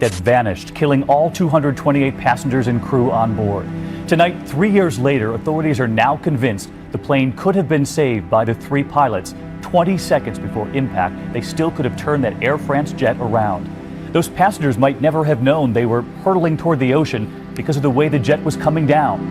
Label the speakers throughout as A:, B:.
A: that vanished, killing all 228 passengers and crew on board. Tonight, 3 years later, authorities are now convinced the plane could have been saved by the three pilots. 20 seconds before impact, they still could have turned that Air France jet around. Those passengers might never have known they were hurtling toward the ocean because of the way the jet was coming down.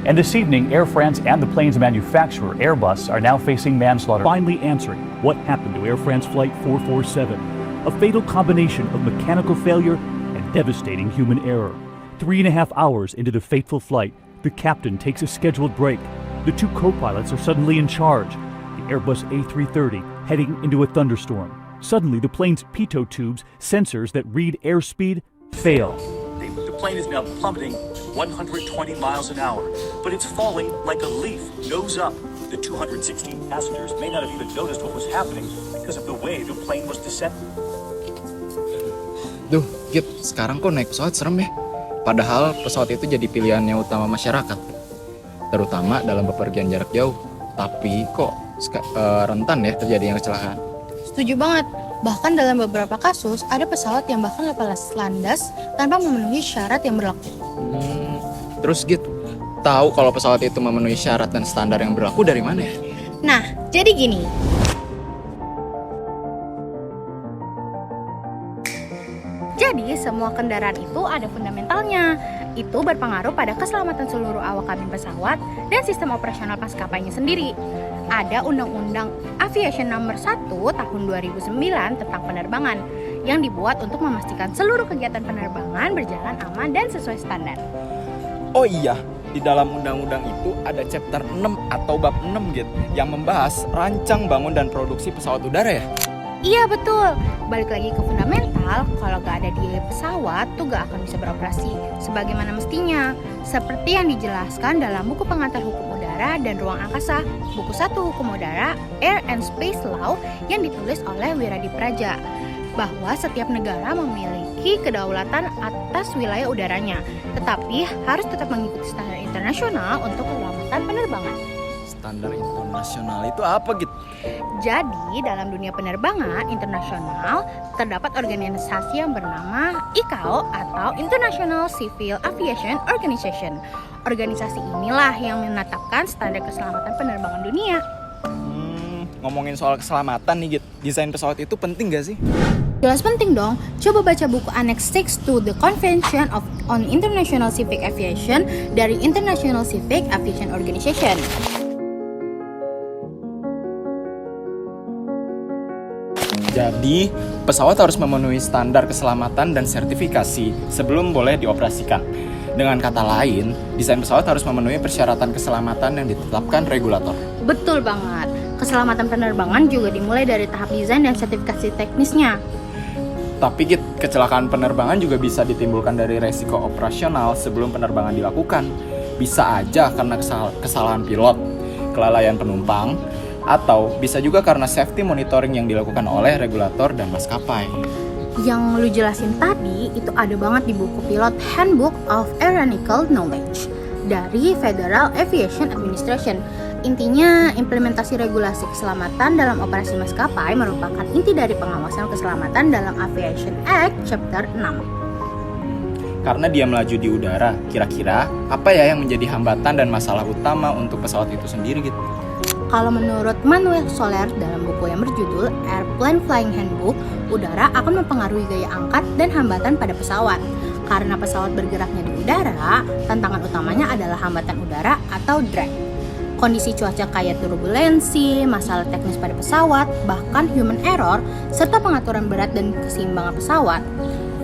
A: And this evening, Air France and the plane's manufacturer, Airbus, are now facing manslaughter. Finally answering what happened to Air France Flight 447, a fatal combination of mechanical failure and devastating human error. 3.5 hours into the fateful flight, the captain takes a scheduled break. The two co-pilots are suddenly in charge. The Airbus A330 heading into a thunderstorm. Suddenly, the plane's pitot tubes, sensors that read airspeed, fail. The plane is now plummeting 120 miles an hour, but it's falling like a leaf, nose up. The 216 passengers may not have even noticed what was happening because of the way the plane was descending.
B: Duh, Git, sekarang kok naik pesawat serem ya? Padahal pesawat itu jadi pilihannya utama masyarakat, terutama dalam bepergian jarak jauh. Tapi kok rentan ya terjadinya kecelakaan.
C: Setuju banget. Bahkan dalam beberapa kasus, ada pesawat yang bahkan lepas landas tanpa memenuhi syarat yang berlaku.
B: Terus Git, tahu kalau pesawat itu memenuhi syarat dan standar yang berlaku dari mana ya?
C: Nah, jadi gini. Jadi, semua kendaraan itu ada fundamentalnya. Itu berpengaruh pada keselamatan seluruh awak kabin pesawat dan sistem operasional maskapainya sendiri. Ada Undang-Undang Aviation Nomor 1 Tahun 2009 tentang penerbangan yang dibuat untuk memastikan seluruh kegiatan penerbangan berjalan aman dan sesuai standar.
D: Oh iya, di dalam undang-undang itu ada chapter 6 atau bab 6 gitu yang membahas rancang bangun dan produksi pesawat udara ya?
C: Iya betul, balik lagi ke fundamental, kalau gak ada di pesawat tuh gak akan bisa beroperasi sebagaimana mestinya. Seperti yang dijelaskan dalam buku pengantar hukum udara dan ruang angkasa, buku 1 hukum udara, Air and Space Law yang ditulis oleh Wiradi Praja, bahwa setiap negara memiliki kedaulatan atas wilayah udaranya, tetapi harus tetap mengikuti standar internasional untuk keselamatan penerbangan.
D: Standar internasional itu apa gitu?
C: Jadi, dalam dunia penerbangan internasional terdapat organisasi yang bernama ICAO atau International Civil Aviation Organization. Organisasi inilah yang menetapkan standar keselamatan penerbangan dunia.
D: Ngomongin soal keselamatan nih Git, desain pesawat itu penting gak sih?
C: Jelas penting dong. Coba baca buku Annex 6 to the Convention on International Civil Aviation dari International Civil Aviation Organization.
D: Jadi, pesawat harus memenuhi standar keselamatan dan sertifikasi sebelum boleh dioperasikan. Dengan kata lain, desain pesawat harus memenuhi persyaratan keselamatan yang ditetapkan regulator.
C: Betul banget. Keselamatan penerbangan juga dimulai dari tahap desain dan sertifikasi teknisnya.
D: Tapi kecelakaan penerbangan juga bisa ditimbulkan dari resiko operasional sebelum penerbangan dilakukan. Bisa aja karena kesalahan pilot, kelalaian penumpang, atau bisa juga karena safety monitoring yang dilakukan oleh regulator dan maskapai.
C: Yang lu jelasin tadi itu ada banget di buku Pilot Handbook of Aeronautical Knowledge dari Federal Aviation Administration. Intinya, implementasi regulasi keselamatan dalam operasi maskapai merupakan inti dari pengawasan keselamatan dalam Aviation Act Chapter 6.
D: Karena dia melaju di udara, kira-kira apa ya yang menjadi hambatan dan masalah utama untuk pesawat itu sendiri gitu?
C: Kalau menurut Manuel Soler dalam buku yang berjudul Airplane Flying Handbook, udara akan mempengaruhi gaya angkat dan hambatan pada pesawat. Karena pesawat bergeraknya di udara, tantangan utamanya adalah hambatan udara atau drag. Kondisi cuaca kayak turbulensi, masalah teknis pada pesawat, bahkan human error, serta pengaturan berat dan keseimbangan pesawat.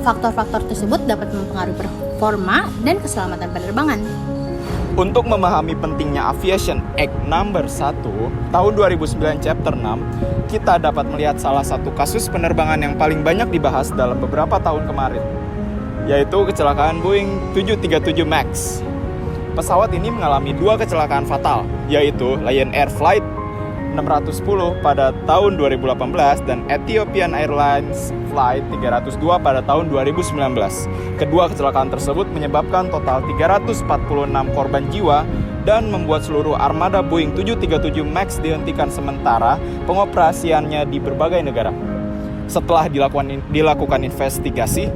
C: Faktor-faktor tersebut dapat mempengaruhi performa dan keselamatan penerbangan.
D: Untuk memahami pentingnya Aviation Act Number 1 tahun 2009 Chapter 6, kita dapat melihat salah satu kasus penerbangan yang paling banyak dibahas dalam beberapa tahun kemarin, yaitu kecelakaan Boeing 737 MAX. Pesawat ini mengalami 2 kecelakaan fatal, yaitu Lion Air Flight 610 pada tahun 2018 dan Ethiopian Airlines Flight 302 pada tahun 2019. Kedua kecelakaan tersebut menyebabkan total 346 korban jiwa dan membuat seluruh armada Boeing 737 MAX dihentikan sementara pengoperasiannya di berbagai negara. Setelah dilakukan investigasi,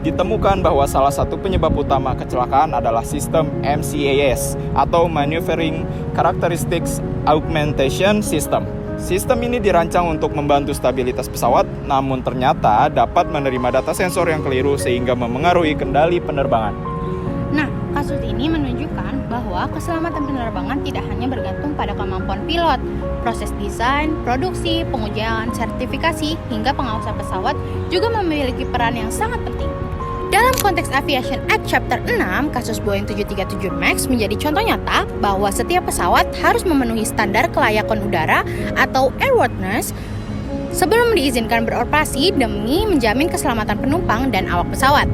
D: ditemukan bahwa salah satu penyebab utama kecelakaan adalah sistem MCAS atau Maneuvering Characteristics Augmentation System. Sistem ini dirancang untuk membantu stabilitas pesawat, namun ternyata dapat menerima data sensor yang keliru sehingga memengaruhi kendali penerbangan.
C: Nah, kasus ini menunjukkan bahwa keselamatan penerbangan tidak hanya bergantung pada kemampuan pilot. Proses desain, produksi, pengujian, sertifikasi, hingga pengawasan pesawat juga memiliki peran yang sangat penting. Dalam konteks Aviation Act Chapter 6, kasus Boeing 737 MAX menjadi contoh nyata bahwa setiap pesawat harus memenuhi standar kelayakan udara atau airworthiness sebelum diizinkan beroperasi demi menjamin keselamatan penumpang dan awak pesawat.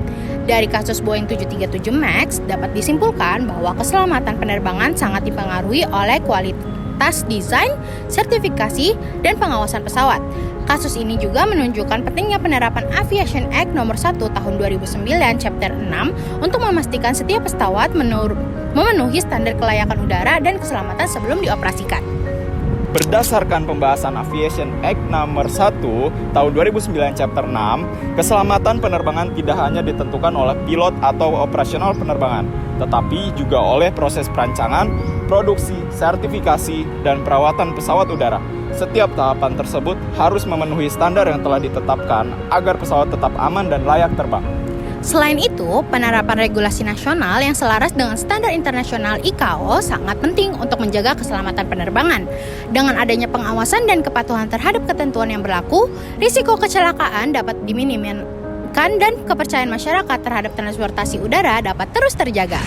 C: Dari kasus Boeing 737 MAX dapat disimpulkan bahwa keselamatan penerbangan sangat dipengaruhi oleh kualitas desain, sertifikasi, dan pengawasan pesawat. Kasus ini juga menunjukkan pentingnya penerapan Aviation Act Nomor 1 Tahun 2009 Chapter 6 untuk memastikan setiap pesawat memenuhi standar kelayakan udara dan keselamatan sebelum dioperasikan.
D: Berdasarkan pembahasan Aviation Act Nomor 1 Tahun 2009 Chapter 6, keselamatan penerbangan tidak hanya ditentukan oleh pilot atau operasional penerbangan, tetapi juga oleh proses perancangan, produksi, sertifikasi, dan perawatan pesawat udara. Setiap tahapan tersebut harus memenuhi standar yang telah ditetapkan agar pesawat tetap aman dan layak terbang.
C: Selain itu, penerapan regulasi nasional yang selaras dengan standar internasional ICAO sangat penting untuk menjaga keselamatan penerbangan. Dengan adanya pengawasan dan kepatuhan terhadap ketentuan yang berlaku, risiko kecelakaan dapat diminimalisir dan kepercayaan masyarakat terhadap transportasi udara dapat terus terjaga.